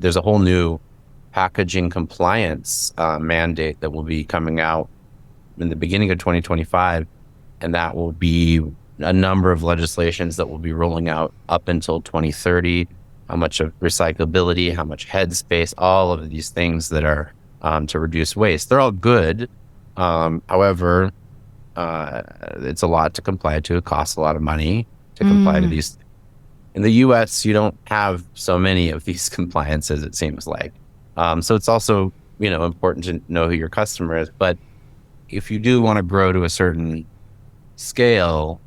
There's a whole new packaging compliance mandate that will be coming out in the beginning of 2025, and that will be a number of legislations that will be rolling out up until 2030. How much of recyclability, how much headspace, all of these things that are to reduce waste. They're all good. However, it's a lot to comply to. It costs a lot of money to comply to these. In the US, you don't have so many of these compliances, it seems like. So it's also, important to know who your customer is. But if you do want to grow to a certain scale,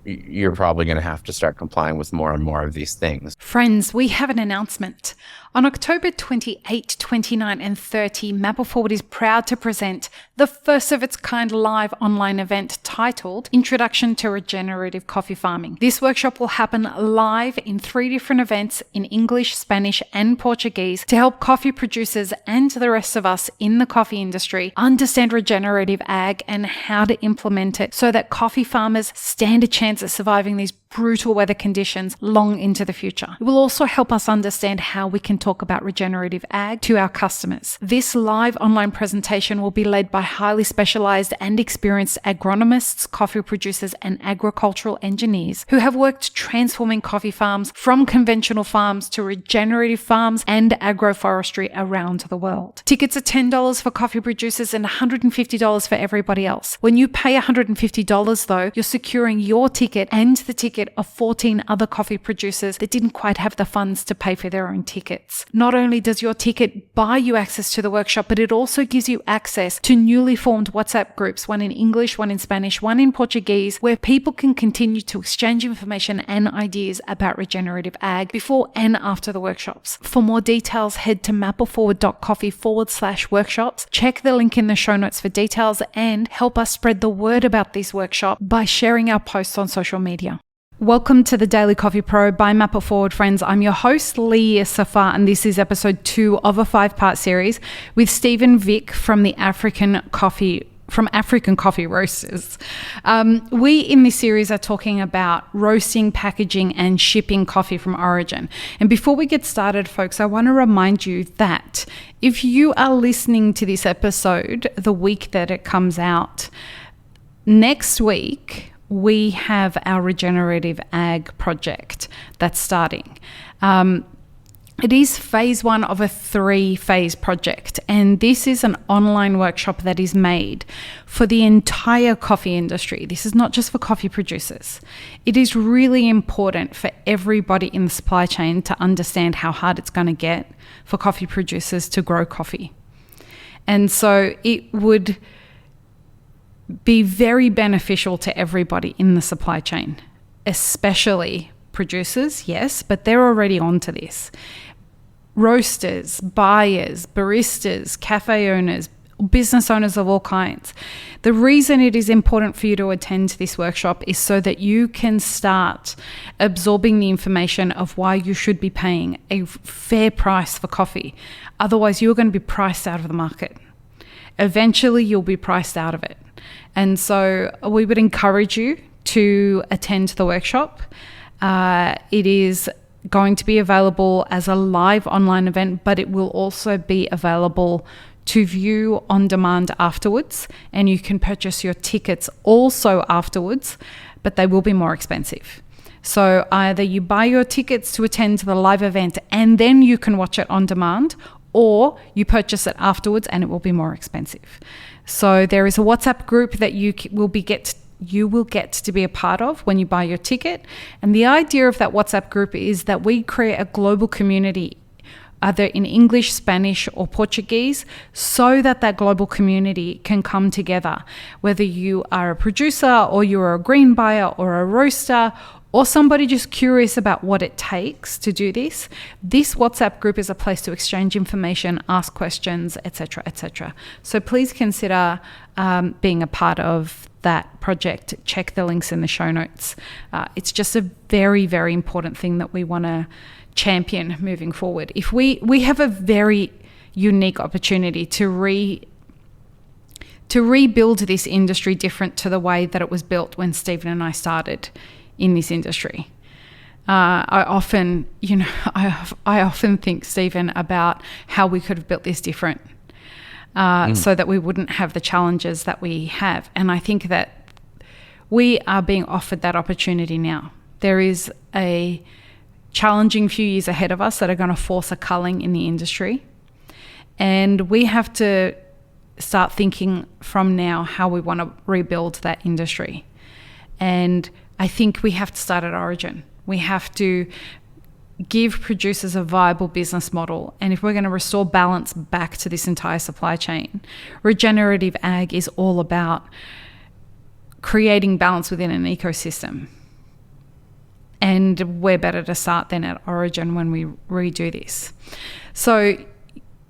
you're probably going to have to start complying with more and more of these things. Friends, we have an announcement. On October 28, 29 and 30, Maple Forward is proud to present the first of its kind live online event titled Introduction to Regenerative Coffee Farming. This workshop will happen live in 3 different events in English, Spanish and Portuguese to help coffee producers and the rest of us in the coffee industry understand regenerative ag and how to implement it so that coffee farmers stand a chance at surviving these brutal weather conditions long into the future. It will also help us understand how we can talk about regenerative ag to our customers. This live online presentation will be led by highly specialized and experienced agronomists, coffee producers, and agricultural engineers who have worked transforming coffee farms from conventional farms to regenerative farms and agroforestry around the world. Tickets are $10 for coffee producers and $150 for everybody else. When you pay $150 though, you're securing your ticket and the ticket of 14 other coffee producers that didn't quite have the funds to pay for their own tickets. Not only does your ticket buy you access to the workshop, but it also gives you access to newly formed WhatsApp groups, one in English, one in Spanish, one in Portuguese, where people can continue to exchange information and ideas about regenerative ag before and after the workshops. For more details, head to mapleforward.coffee/workshops. Check the link in the show notes for details and help us spread the word about this workshop by sharing our posts on social media. Welcome to the Daily Coffee Pro by Maple Forward, friends. I'm your host, Lee Safar, and this is episode 2 of a 5-part series with Stephen Vick from African Coffee Roasters. We in this series are talking about roasting, packaging, and shipping coffee from origin. And before we get started, folks, I want to remind you that if you are listening to this episode the week that it comes out, next week we have our regenerative ag project that's starting. It is phase 1 of a 3-phase project, and this is an online workshop that is made for the entire coffee industry. This is not just for coffee producers. It is really important for everybody in the supply chain to understand how hard it's going to get for coffee producers to grow coffee. And so it would be very beneficial to everybody in the supply chain, especially producers, yes, but they're already onto this. Roasters, buyers, baristas, cafe owners, business owners of all kinds. The reason it is important for you to attend this workshop is so that you can start absorbing the information of why you should be paying a fair price for coffee. Otherwise, you're going to be priced out of the market. Eventually, you'll be priced out of it. And so we would encourage you to attend the workshop. It is going to be available as a live online event, but it will also be available to view on demand afterwards. And you can purchase your tickets also afterwards, but they will be more expensive. So either you buy your tickets to attend the live event and then you can watch it on demand, or you purchase it afterwards and it will be more expensive. So there is a WhatsApp group that you will get to be a part of when you buy your ticket. And the idea of that WhatsApp group is that we create a global community, either in English, Spanish, or Portuguese, so that global community can come together. Whether you are a producer or you're a green buyer or a roaster or somebody just curious about what it takes to do this, this WhatsApp group is a place to exchange information, ask questions, etc., etc. So please consider being a part of that project. Check the links in the show notes. It's just a very, very important thing that we want to champion moving forward. If we have a very unique opportunity to rebuild this industry different to the way that it was built when Stephen and I started in this industry. I often, I often think, Stephen, about how we could have built this different so that we wouldn't have the challenges that we have. And I think that we are being offered that opportunity now. There is a challenging few years ahead of us that are going to force a culling in the industry. And we have to start thinking from now how we want to rebuild that industry. And I think we have to start at origin. We have to give producers a viable business model. And if we're going to restore balance back to this entire supply chain, regenerative ag is all about creating balance within an ecosystem. And we're better to start then at origin when we redo this. So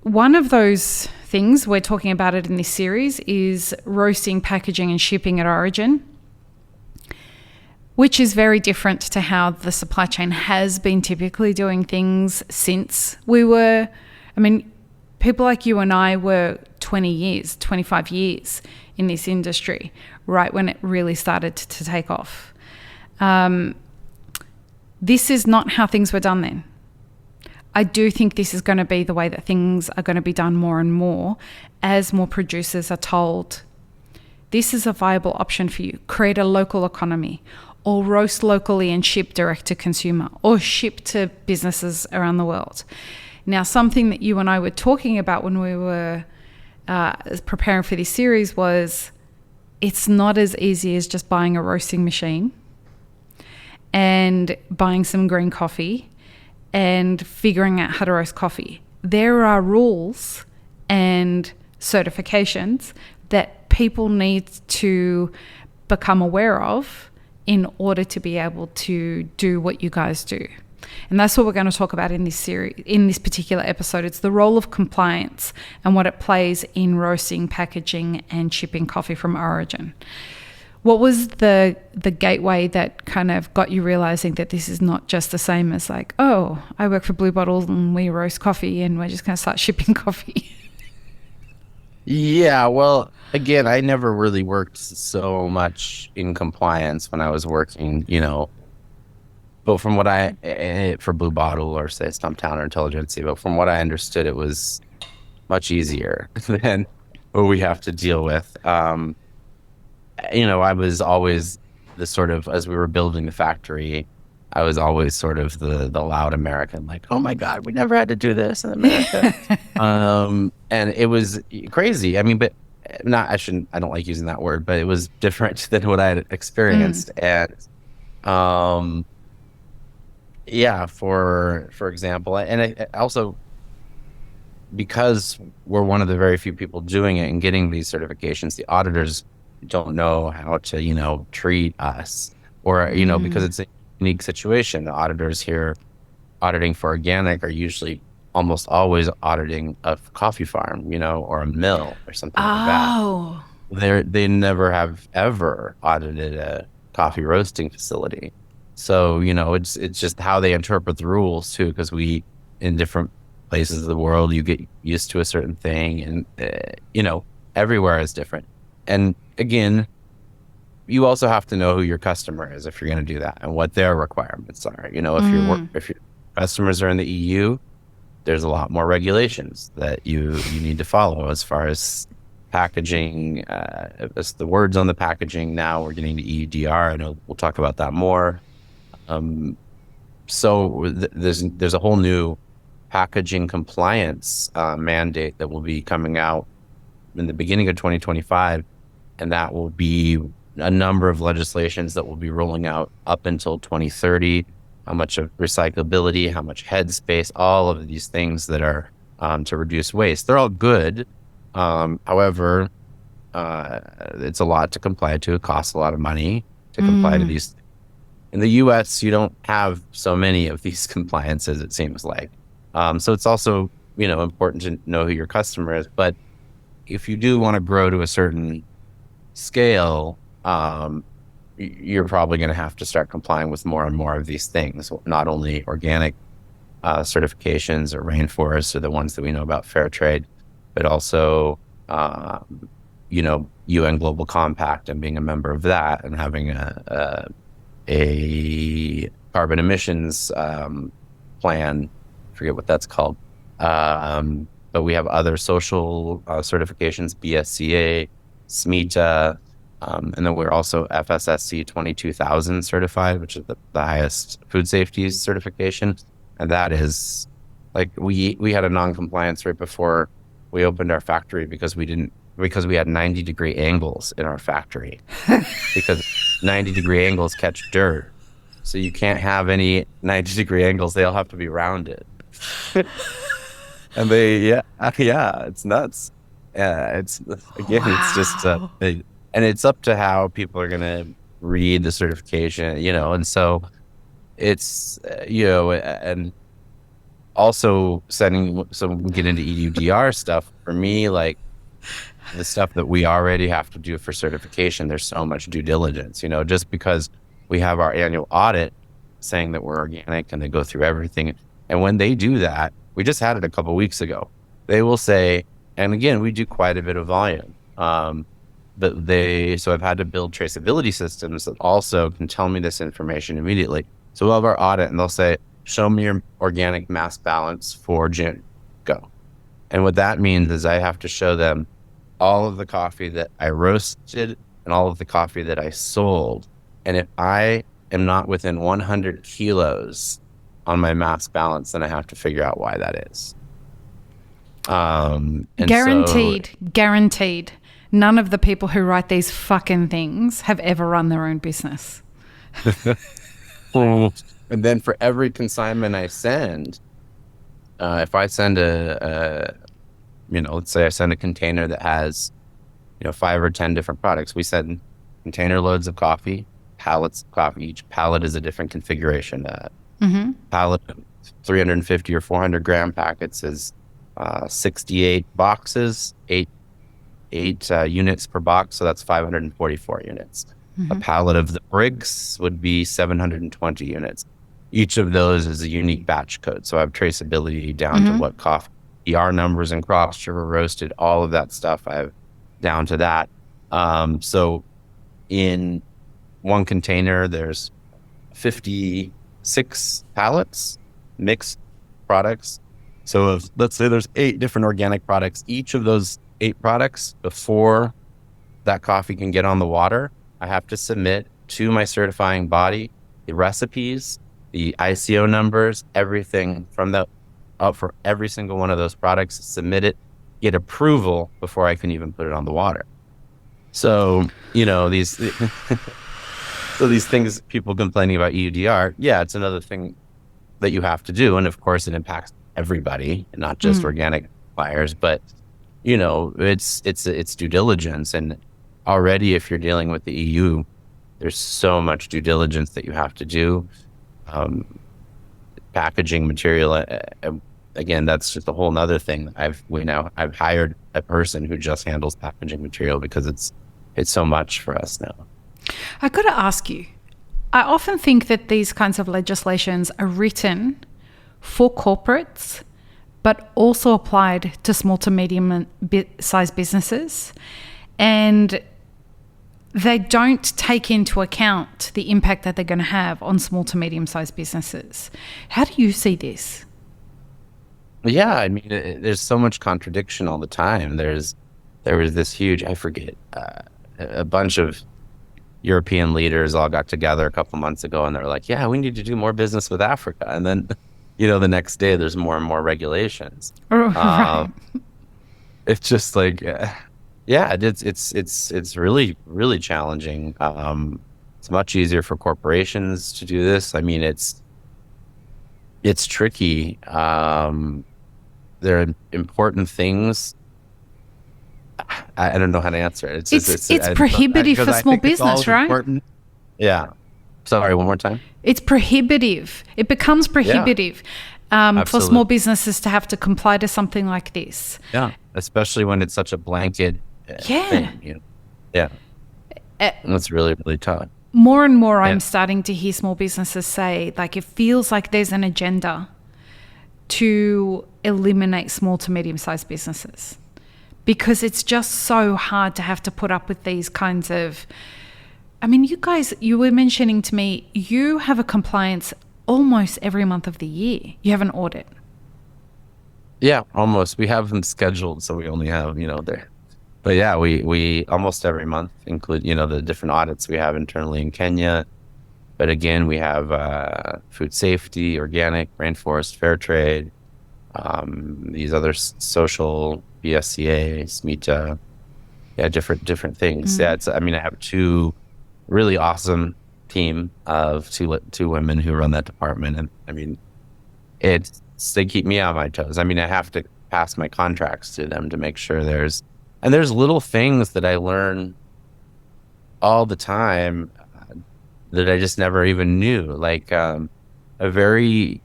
one of those things, we're talking about it in this series, is roasting, packaging and shipping at origin, which is very different to how the supply chain has been typically doing things since people like you and I were 20 years, 25 years in this industry, right when it really started to take off. This is not how things were done then. I do think this is going to be the way that things are going to be done more and more as more producers are told, this is a viable option for you. Create a local economy, or roast locally and ship direct to consumer, or ship to businesses around the world. Now, something that you and I were talking about when we were preparing for this series was it's not as easy as just buying a roasting machine and buying some green coffee and figuring out how to roast coffee. There are rules and certifications that people need to become aware of in order to be able to do what you guys do. And that's what we're going to talk about in this series, in this particular episode. It's the role of compliance and what it plays in roasting, packaging and shipping coffee from origin. What was the gateway that kind of got you realizing that this is not just the same as like, oh, I work for Blue Bottle and we roast coffee and we're just going to start shipping coffee? Yeah, well, again, I never really worked so much in compliance when I was working, but from what for Blue Bottle or say Stumptown or Intelligency, but from what I understood, it was much easier than what we have to deal with. I was always the sort of, as we were building the factory, I was always sort of the loud American, like, oh my God, we never had to do this in America. And it was crazy. I mean, but I don't like using that word, but it was different than what I had experienced. And, for example, and it also, because we're one of the very few people doing it and getting these certifications, the auditors don't know how to, treat us or, because it's a unique situation. The auditors here auditing for organic are usually almost always auditing a coffee farm, or a mill or something like that. They never have ever audited a coffee roasting facility. So, it's just how they interpret the rules too, because in different places of the world, you get used to a certain thing and, everywhere is different. And again, you also have to know who your customer is if you're going to do that and what their requirements are. If your customers are in the EU, there's a lot more regulations that you need to follow as far as packaging. As the words on the packaging now, we're getting to EUDR. I know we'll talk about that more. So there's a whole new packaging compliance mandate that will be coming out in the beginning of 2025, and that will be a number of legislations that will be rolling out up until 2030. How much of recyclability, how much headspace, all of these things that are to reduce waste. They're all good. However, it's a lot to comply to. It costs a lot of money to comply to these. In the US, you don't have so many of these compliances, it seems like. So it's also, important to know who your customer is. But if you do want to grow to a certain scale, you're probably going to have to start complying with more and more of these things, not only organic certifications or rainforests or the ones that we know about fair trade, but also, UN Global Compact and being a member of that and having a carbon emissions plan. I forget what that's called. But we have other social certifications, BSCA, SMETA, and then we're also FSSC 22000 certified, which is the highest food safety certification. And that is like we had a non-compliance right before we opened our factory because we had 90-degree angles in our factory because 90-degree angles catch dirt. So you can't have any 90-degree angles. They all have to be rounded. And it's nuts. It's again, Wow. it's just and it's up to how people are going to read the certification, and so it's, and also so we get into EUDR stuff. For me, like the stuff that we already have to do for certification, there's so much due diligence, just because we have our annual audit saying that we're organic and they go through everything. And when they do that, we just had it a couple of weeks ago. They will say, and again, we do quite a bit of volume. So I've had to build traceability systems that also can tell me this information immediately. So we'll have our audit and they'll say, show me your organic mass balance for June. Go. And what that means is I have to show them all of the coffee that I roasted and all of the coffee that I sold. And if I am not within 100 kilos on my mass balance, then I have to figure out why that is. Guaranteed. None of the people who write these fucking things have ever run their own business. And then for every consignment I send, if I send let's say I send a container that has, 5 or 10 different products, we send container loads of coffee, pallets of coffee. Each pallet is a different configuration. Pallet, 350 or 400 gram packets is 68 boxes, eight units per box, so that's 544 units. A pallet of the bricks would be 720 units. Each of those is a unique batch code, so I have traceability down to what coffee, ER numbers and crops were roasted, all of that stuff I have down to that. So in one container, there's 56 pallets, mixed products. So let's say there's 8 different organic products. Each of those 8 products, before that coffee can get on the water, I have to submit to my certifying body the recipes, the ICO numbers, everything from for every single one of those products, submit it, get approval before I can even put it on the water. So, these things, people complaining about EUDR, it's another thing that you have to do. And of course it impacts everybody and not just organic buyers, but it's due diligence. And already if you're dealing with the EU, there's so much due diligence that you have to do. Packaging material, again, that's just a whole nother thing. I've hired a person who just handles packaging material because it's so much for us now. I got to ask you, I often think that these kinds of legislations are written for corporates, but also applied to small to medium sized businesses. And they don't take into account the impact that they're going to have on small to medium sized businesses. How do you see this? Yeah, I mean, there's so much contradiction all the time. There was this huge, I forget, a bunch of European leaders all got together a couple months ago and they're like, yeah, we need to do more business with Africa. And then, the next day there's more and more regulations. Right. It's just like, it's really, really challenging. It's much easier for corporations to do this. I mean, it's tricky. There are important things. I don't know how to answer it. It's prohibitive for small business, right? Important. Yeah. Sorry, one more time. It's prohibitive. It becomes prohibitive for small businesses to have to comply to something like this. Yeah, especially when it's such a blanket thing. Yeah. That's really, really tough. More and more, I'm starting to hear small businesses say, like, it feels like there's an agenda to eliminate small to medium-sized businesses because it's just so hard to have to put up with these kinds of I mean, you guys, you were mentioning to me, you have a compliance almost every month of the year. You have an audit. Yeah, almost. We have them scheduled, so we only have, there. But yeah, we almost every month include, the different audits we have internally in Kenya. But again, we have food safety, organic, rainforest, fair trade, these other social, BSCA, SMETA, yeah, different things. Yeah, I have two really awesome team of two women who run that department, and they keep me on my toes. I have to pass my contracts to them to make sure there's little things that I learn all the time that I just never even knew. Like a common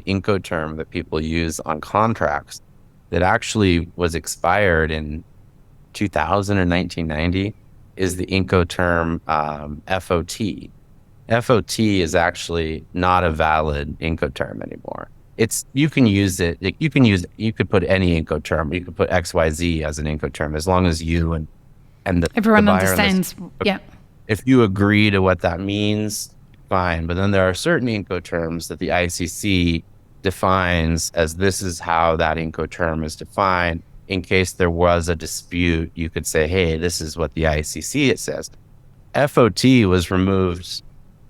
Incoterm that people use on contracts that actually was expired in 2000 or 1990 is the Incoterm FOT. FOT is actually not a valid Incoterm anymore. You can use it. You could put any Incoterm. You could put XYZ as an Incoterm as long as you and everyone the buyer understands. Yeah. If you agree to what that means, fine. But then there are certain Incoterms that the ICC defines as this is how that Incoterm is defined. In case there was a dispute, you could say, hey, this is what the ICC it says. FOT was removed,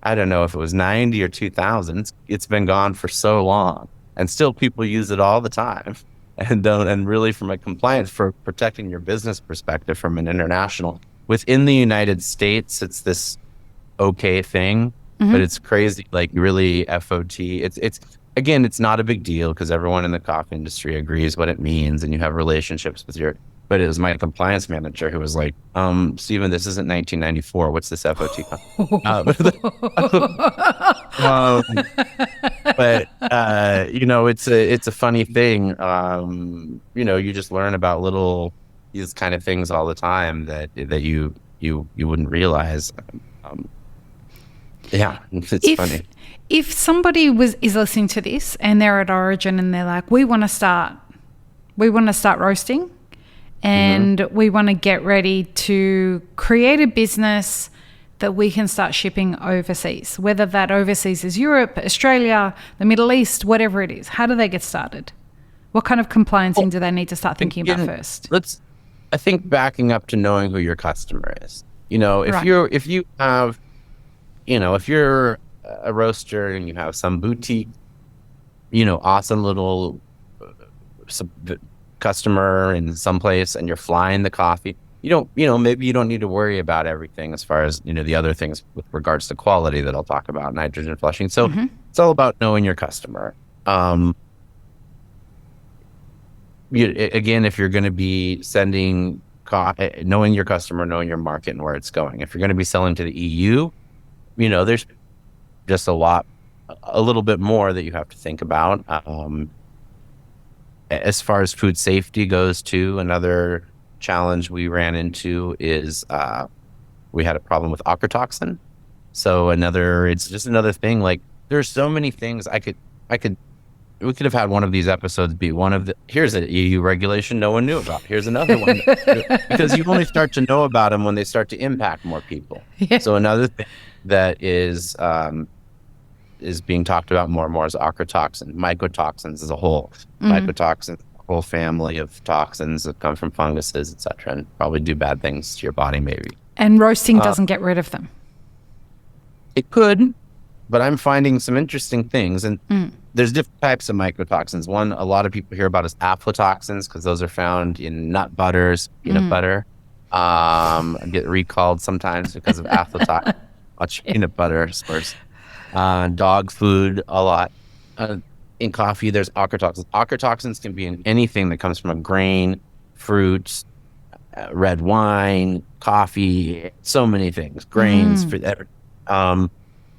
I don't know if it was 90 or 2000. It's been gone for so long. And still people use it all the time. And really from a compliance for protecting your business perspective from an international. Within the United States, it's this okay thing, but it's crazy. Like really FOT, it's not a big deal because everyone in the coffee industry agrees what it means and you have relationships with but it was my compliance manager who was like, Stephen, this isn't 1994. What's this FOT? It's a funny thing. You just learn about these kind of things all the time that you wouldn't realize. It's funny. If somebody is listening to this and they're at Origin and they're like, we want to start roasting and we want to get ready to create a business that we can start shipping overseas, whether that overseas is Europe, Australia, the Middle East, whatever it is. How do they get started? What kind of compliancing do they need to start thinking about first? I think backing up to knowing who your customer is. If you're a roaster and you have some boutique, awesome little customer in some place and you're flying the coffee, maybe you don't need to worry about everything as far as, the other things with regards to quality that I'll talk about, nitrogen flushing. So it's all about knowing your customer. Again, if you're going to be sending knowing your customer, knowing your market and where it's going. If you're going to be selling to the EU, there's just a little bit more that you have to think about. As far as food safety goes too, another challenge we ran into is we had a problem with ochratoxin. So it's just another thing. Like there's so many things we could have had one of these episodes be here's an EU regulation no one knew about. Here's another one. Because you only start to know about them when they start to impact more people. Yeah. So another thing that is being talked about more and more is ochratoxin, mycotoxins as a whole. Mycotoxins, a whole family of toxins that come from funguses, et cetera, and probably do bad things to your body maybe. And roasting doesn't get rid of them. It could, but I'm finding some interesting things. And there's different types of mycotoxins. One, a lot of people hear about is aflatoxins because those are found in nut butters, peanut butter. I get recalled sometimes because of aflatoxin. Watch peanut butter source. Dog food, a lot. In coffee, there's ochratoxins. Ochratoxins can be in anything that comes from a grain, fruits, red wine, coffee, so many things, grains. And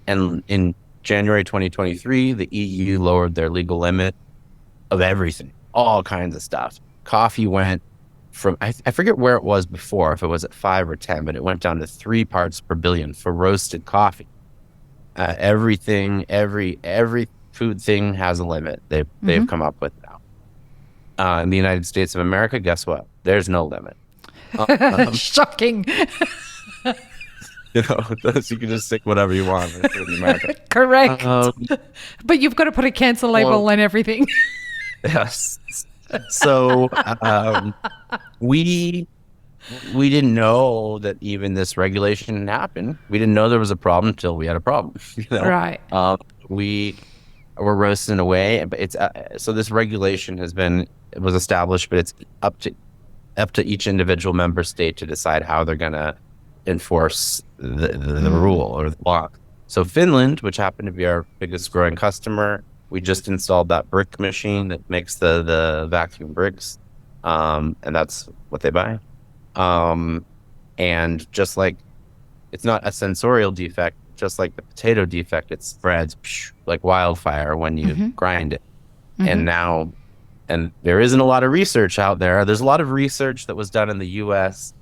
in January 2023, the EU lowered their legal limit of everything, all kinds of stuff. Coffee went from, I forget where it was before, if it was at 5 or 10, but it went down to 3 parts per billion for roasted coffee. Everything, every food thing has a limit they've come up with now. In the United States of America, guess what? There's no limit. Shocking. You know, you can just stick whatever you want in America. Correct. Um, But you've got to put a cancel well, label and everything. yes. So we we didn't know that even this regulation happened. We didn't know there was a problem until we had a problem. You know, Right. we were roasting away, but it's so this regulation it was established, but it's up to each individual member state to decide how they're going to enforce the rule or the law. So Finland, which happened to be our biggest growing customer, we just installed that brick machine that makes the vacuum bricks, and that's what they buy. Um, and just like it's not a sensorial defect, just like the potato defect, it spreads like wildfire when you grind it. And now, and there isn't a lot of research out there. There's a lot of research that was done in the US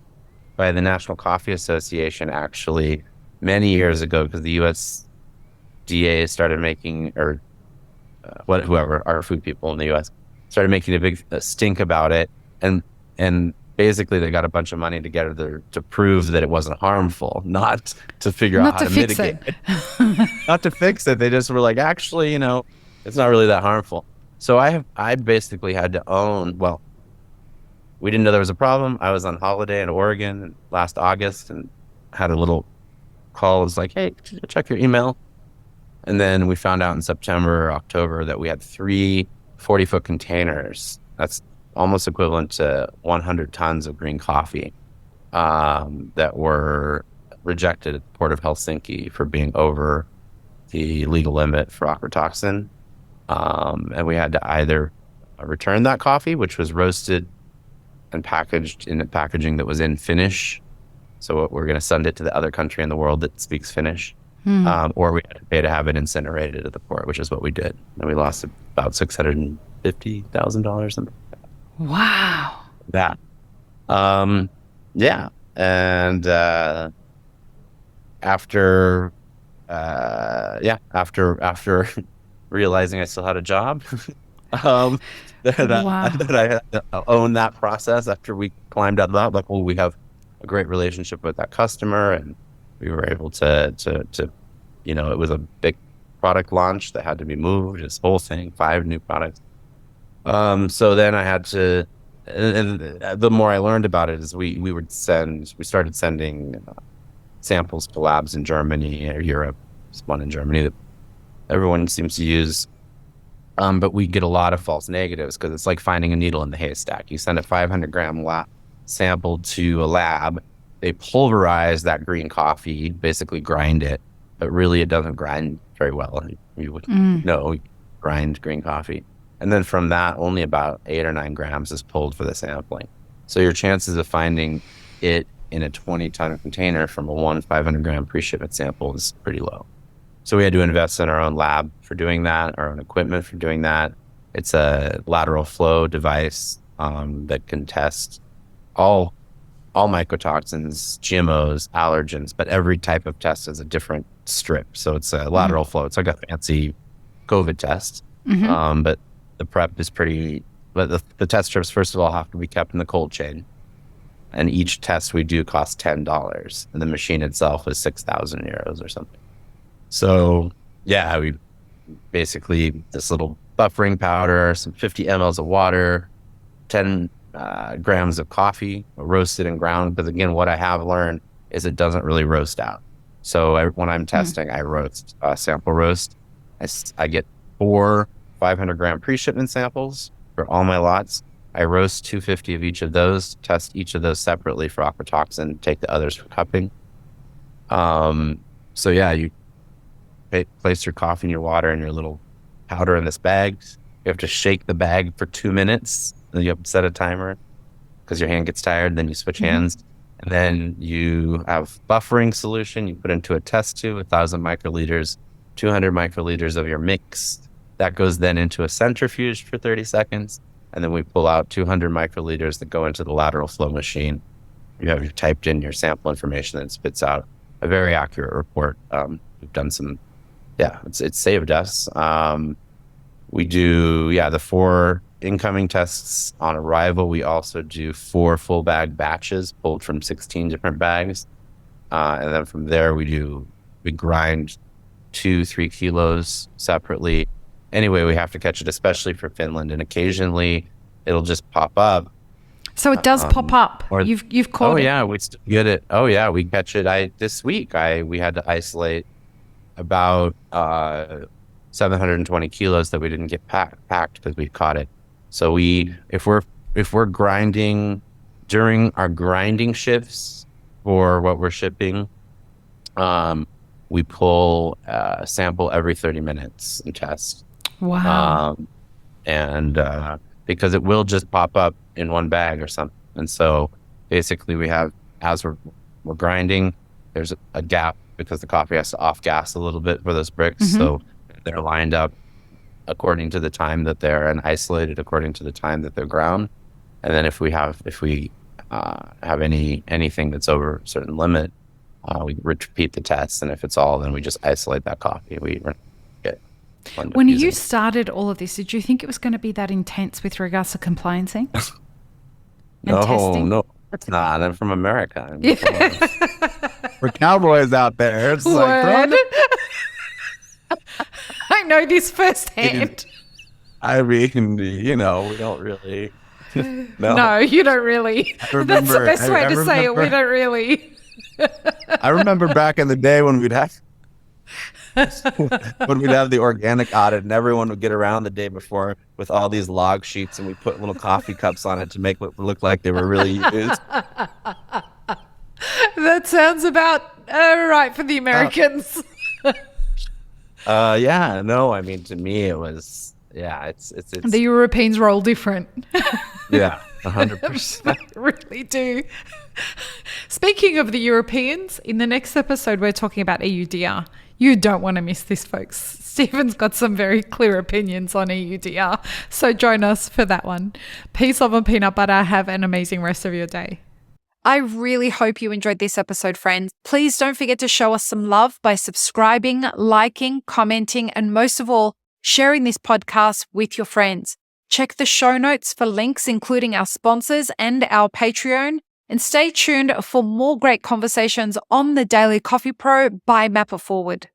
by the National Coffee Association, actually, many years ago, because the USDA started making, or whoever, our food people in the US, started making a big stink about it. And basically they got a bunch of money together to prove that it wasn't harmful, not to figure out how to mitigate it. Not to fix it. They just were like, actually, you know, it's not really that harmful. So I basically had to own, well, we didn't know there was a problem. I was on holiday in Oregon last August and had a little call. It was like, hey, check your email. And then we found out in September or October that we had 3 40-foot containers. That's almost equivalent to 100 tons of green coffee that were rejected at the Port of Helsinki for being over the legal limit for ochratoxin. And we had to either return that coffee, which was roasted and packaged in a packaging that was in Finnish. So we're going to send it to the other country in the world that speaks Finnish. Or we had to pay to have it incinerated at the port, which is what we did. And we lost about $650,000. Wow. That. Yeah. And after realizing I still had a job, Wow. that I had to own that process after we climbed out of that. Like, well, we have a great relationship with that customer, and we were able to you know, it was a big product launch that had to be moved. This whole thing, 5 new products. So then I had to, and the more I learned about it is we started sending samples to labs in Germany or Europe. There's one in Germany that everyone seems to use. But we get a lot of false negatives because it's like finding a needle in the haystack. You send a 500-gram sample to a lab, they pulverize that green coffee, basically grind it, but really it doesn't grind very well. You would know, grind green coffee. And then from that, only about 8 or 9 grams is pulled for the sampling. So your chances of finding it in a 20-ton container from a 500-gram pre-shipment sample is pretty low. So we had to invest in our own lab for doing that, our own equipment for doing that. It's a lateral flow device that can test all mycotoxins, GMOs, allergens, but every type of test is a different strip. So it's a lateral flow. It's like a fancy COVID test. But the prep is but the test strips, first of all, have to be kept in the cold chain. And each test we do costs $10. And the machine itself is 6,000 euros or something. So yeah, we basically, this little buffering powder, some 50 mLs of water, 10 grams of coffee, roasted and ground. Because again, what I have learned is it doesn't really roast out. So when I'm testing, I roast, sample roast. I get 4 500-gram pre-shipment samples for all my lots. I roast 250 of each of those, test each of those separately for ochratoxin, take the others for cupping. So yeah, you place your coffee and your water and your little powder in this bag. You have to shake the bag for 2 minutes. Then you have to set a timer because your hand gets tired. Then you switch hands. And then you have buffering solution. You put into a test tube, 1,000 microliters, 200 microliters of your mix. That goes then into a centrifuge for 30 seconds. And then we pull out 200 microliters that go into the lateral flow machine. You have typed in your sample information and it spits out a very accurate report. We've done some, it's saved us. We do, the 4 incoming tests on arrival. We also do 4 full bag batches pulled from 16 different bags. And then from there, we grind 2-3 kilos separately. Anyway, we have to catch it, especially for Finland. And occasionally it'll just pop up. So it does pop up. Or you've caught it. Oh yeah, we get it. Oh yeah, we catch it. This week we had to isolate about 720 kilos that we didn't get packed because we caught it. So if we're grinding during our grinding shifts for what we're shipping, we pull a sample every 30 minutes and test. Wow. And because it will just pop up in one bag or something. And so basically we have, as we're grinding, there's a gap because the coffee has to off gas a little bit for those bricks. Mm-hmm. So they're lined up according to the time that they're, and isolated according to the time that they're ground. And then if we have anything that's over a certain limit, we repeat the test. And if it's all, then we just isolate that coffee. When you started all of this, did you think it was going to be that intense with regards to compliancing? No, it's not. I'm from America. For cowboys out there, it's like, I know this firsthand. I mean, we don't really. No, you don't really. That's the best way to say it. We don't really. I remember back in the day when we'd have the organic audit, and everyone would get around the day before with all these log sheets, and we put little coffee cups on it to make it look like they were really used. That sounds about right for the Americans. Yeah, no, I mean, to me it was, it's the Europeans roll different. Yeah, 100%. They really do. Speaking of the Europeans, in the next episode we're talking about EUDR. You don't want to miss this, folks. Stephen's got some very clear opinions on EUDR, so join us for that one. Peace, love, and peanut butter. Have an amazing rest of your day. I really hope you enjoyed this episode, friends. Please don't forget to show us some love by subscribing, liking, commenting, and most of all, sharing this podcast with your friends. Check the show notes for links, including our sponsors and our Patreon. And stay tuned for more great conversations on the Daily Coffee Pro by Map It Forward.